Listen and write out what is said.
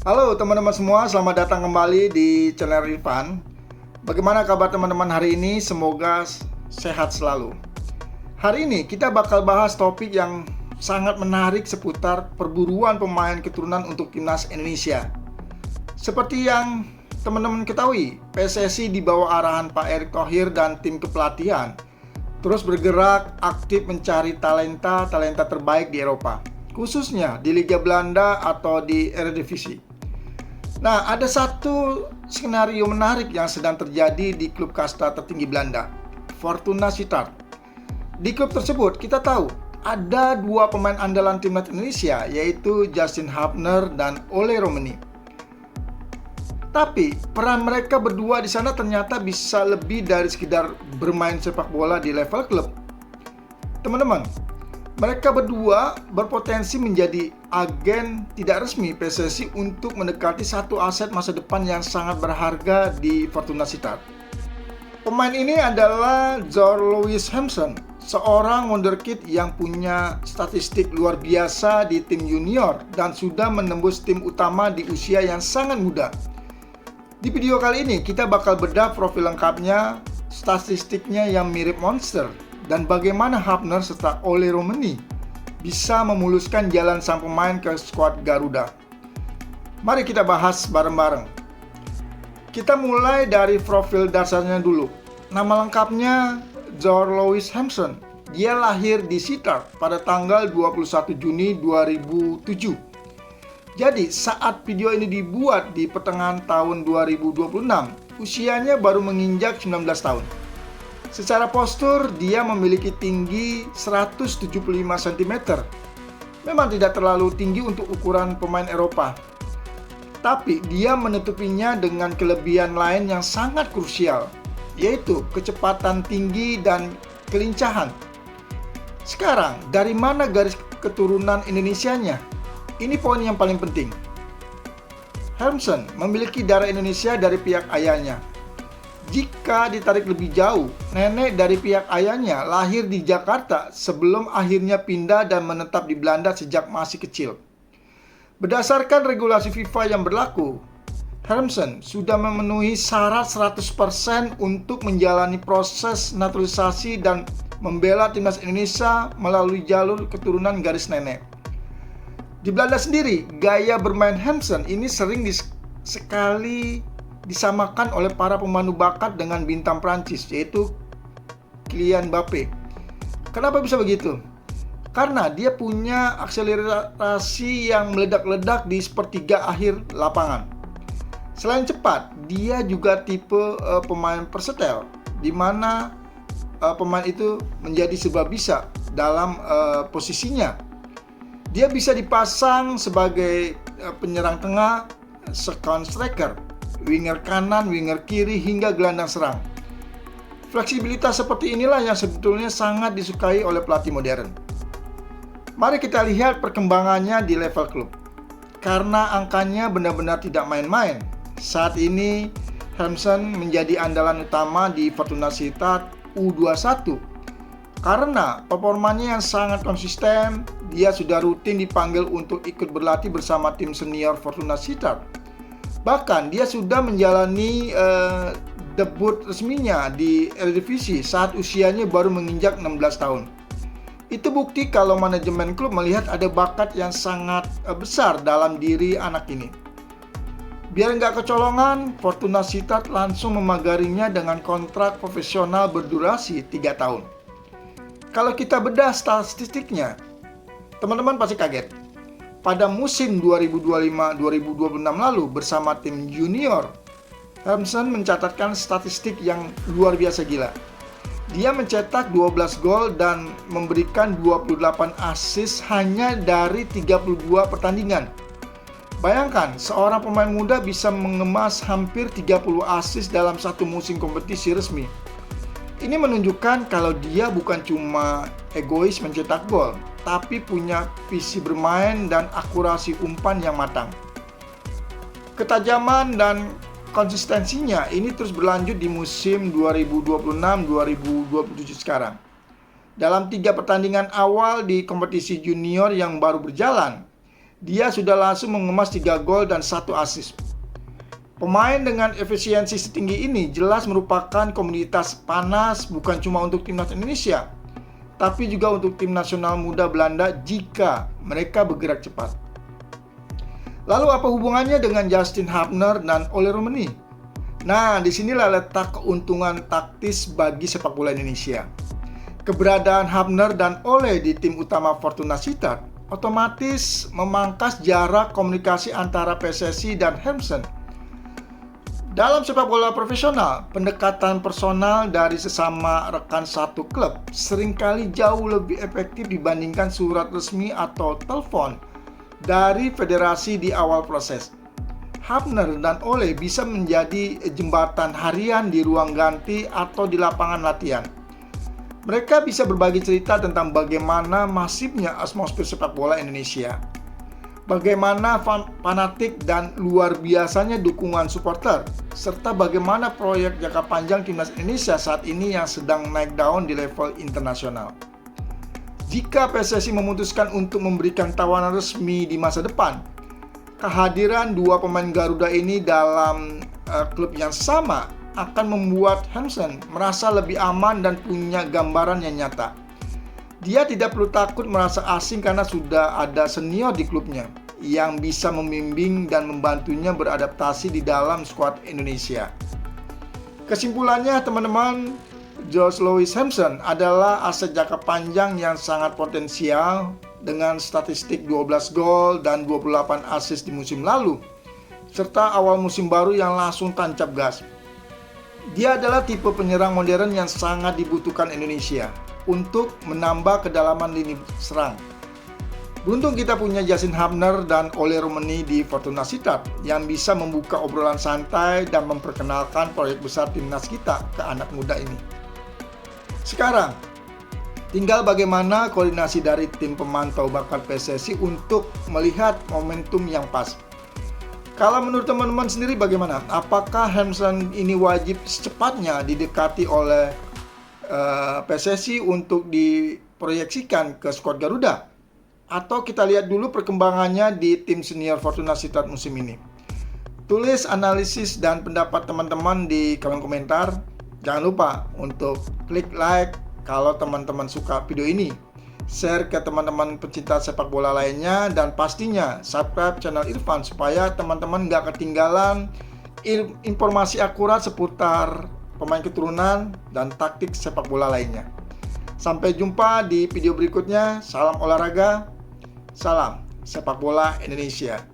Halo teman-teman semua, selamat datang kembali di channel Irfan. Bagaimana kabar teman-teman hari ini? Semoga sehat selalu. Hari ini kita bakal bahas topik yang sangat menarik seputar perburuan pemain keturunan untuk timnas Indonesia. Seperti yang teman-teman ketahui, PSSI di bawah arahan Pak Erick Thohir dan tim kepelatihan terus bergerak aktif mencari talenta terbaik di Eropa, khususnya di Liga Belanda atau di Eredivisie. Nah, ada satu skenario menarik yang sedang terjadi di klub kasta tertinggi Belanda, Fortuna Sittard. Di klub tersebut, kita tahu ada dua pemain andalan timnas Indonesia, yaitu Justin Hubner dan Ole Romeni. Tapi, peran mereka berdua di sana ternyata bisa lebih dari sekedar bermain sepak bola di level klub. Teman-teman, mereka berdua berpotensi menjadi agen tidak resmi PSSI untuk mendekati satu aset masa depan yang sangat berharga di Fortuna Sittard. Pemain ini adalah Louis Hampson, seorang wonderkid yang punya statistik luar biasa di tim junior dan sudah menembus tim utama di usia yang sangat muda. Di video kali ini kita bakal bedah profil lengkapnya, statistiknya yang mirip monster, dan bagaimana Hubner serta Ole Romeni bisa memuluskan jalan sang pemain ke skuad Garuda. Mari kita bahas bareng-bareng. Kita mulai dari profil dasarnya dulu. Nama lengkapnya Louis Hampson. Dia lahir di Sittard pada tanggal 21 Juni 2007. Jadi saat video ini dibuat di pertengahan tahun 2026, usianya baru menginjak 19 tahun. Secara postur, dia memiliki tinggi 175 cm. Memang tidak terlalu tinggi untuk ukuran pemain Eropa. Tapi dia menutupinya dengan kelebihan lain yang sangat krusial, yaitu kecepatan tinggi dan kelincahan. Sekarang, dari mana garis keturunan Indonesianya? Ini poin yang paling penting. Hampson memiliki darah Indonesia dari pihak ayahnya. Jika ditarik lebih jauh, nenek dari pihak ayahnya lahir di Jakarta sebelum akhirnya pindah dan menetap di Belanda sejak masih kecil. Berdasarkan regulasi FIFA yang berlaku, Hampson sudah memenuhi syarat 100% untuk menjalani proses naturalisasi dan membela timnas Indonesia melalui jalur keturunan garis nenek. Di Belanda sendiri, gaya bermain Hampson ini sering sekali disamakan oleh para pemandu bakat dengan bintang Prancis, yaitu Kylian Mbappe. Kenapa bisa begitu? Karena dia punya akselerasi yang meledak-ledak di sepertiga akhir lapangan. Selain cepat, dia juga tipe pemain persetel, di mana pemain itu menjadi serba bisa dalam posisinya. Dia bisa dipasang sebagai penyerang tengah, second striker, winger kanan, winger kiri, hingga gelandang serang. Fleksibilitas seperti inilah yang sebetulnya sangat disukai oleh pelatih modern. Mari kita lihat perkembangannya di level klub. Karena angkanya benar-benar tidak main-main, saat ini Hampson menjadi andalan utama di Fortuna Sittard U21. Karena performanya yang sangat konsisten, dia sudah rutin dipanggil untuk ikut berlatih bersama tim senior Fortuna Sittard. Bahkan dia sudah menjalani debut resminya di Eredivisie saat usianya baru menginjak 16 tahun. Itu bukti kalau manajemen klub melihat ada bakat yang sangat besar dalam diri anak ini. Biar nggak kecolongan, Fortuna Sittard langsung memagarinya dengan kontrak profesional berdurasi 3 tahun. Kalau kita bedah statistiknya, teman-teman pasti kaget. Pada musim 2025-2026 lalu bersama tim junior, Hampson mencatatkan statistik yang luar biasa gila. Dia mencetak 12 gol dan memberikan 28 assist hanya dari 32 pertandingan. Bayangkan, seorang pemain muda bisa mengemas hampir 30 assist dalam satu musim kompetisi resmi. Ini menunjukkan kalau dia bukan cuma egois mencetak gol, tapi punya visi bermain dan akurasi umpan yang matang. Ketajaman dan konsistensinya ini terus berlanjut di musim 2026-2027 sekarang. Dalam 3 pertandingan awal di kompetisi junior yang baru berjalan, Dia sudah langsung mengemas 3 gol dan 1 assist. Pemain dengan efisiensi setinggi ini jelas merupakan komoditas panas bukan cuma untuk timnas Indonesia, tapi juga untuk tim nasional muda Belanda jika mereka bergerak cepat. Lalu apa hubungannya dengan Justin Hubner dan Ole Romani? Nah, disinilah letak keuntungan taktis bagi sepak bola Indonesia. Keberadaan Hubner dan Ole di tim utama Fortuna Sittard otomatis memangkas jarak komunikasi antara PSSI dan Heimsan. Dalam sepak bola profesional, pendekatan personal dari sesama rekan satu klub seringkali jauh lebih efektif dibandingkan surat resmi atau telepon dari federasi di awal proses. Hubner dan Ole bisa menjadi jembatan harian di ruang ganti atau di lapangan latihan. Mereka bisa berbagi cerita tentang bagaimana masifnya atmosfer sepak bola Indonesia, bagaimana fanatik dan luar biasanya dukungan supporter, serta bagaimana proyek jangka panjang timnas Indonesia saat ini yang sedang naik daun di level internasional. Jika PSSI memutuskan untuk memberikan tawaran resmi di masa depan, kehadiran 2 pemain Garuda ini dalam klub yang sama akan membuat Heimsan merasa lebih aman dan punya gambaran yang nyata. Dia tidak perlu takut merasa asing karena sudah ada senior di klubnya yang bisa membimbing dan membantunya beradaptasi di dalam skuad Indonesia. Kesimpulannya teman-teman, George Louis Heimsan adalah aset jangka panjang yang sangat potensial dengan statistik 12 gol dan 28 assist di musim lalu, serta awal musim baru yang langsung tancap gas. Dia adalah tipe penyerang modern yang sangat dibutuhkan Indonesia untuk menambah kedalaman lini serang. Beruntung kita punya Justin Hubner dan Ole Romani di Fortuna Sittard yang bisa membuka obrolan santai dan memperkenalkan proyek besar timnas kita ke anak muda ini. Sekarang, tinggal bagaimana koordinasi dari tim pemantau bakat PSSI untuk melihat momentum yang pas. Kalau menurut teman-teman sendiri bagaimana? Apakah Heimsan ini wajib secepatnya didekati oleh PSSI untuk diproyeksikan ke skuad Garuda? Atau kita lihat dulu perkembangannya di tim senior Fortuna Sittard musim ini? Tulis analisis dan pendapat teman-teman di kolom komentar. Jangan lupa untuk klik like kalau teman-teman suka video ini, share ke teman-teman pecinta sepak bola lainnya, dan pastinya subscribe channel Irfan supaya teman-teman gak ketinggalan informasi akurat seputar pemain keturunan dan taktik sepak bola lainnya. Sampai jumpa di video berikutnya. Salam olahraga, salam sepak bola Indonesia.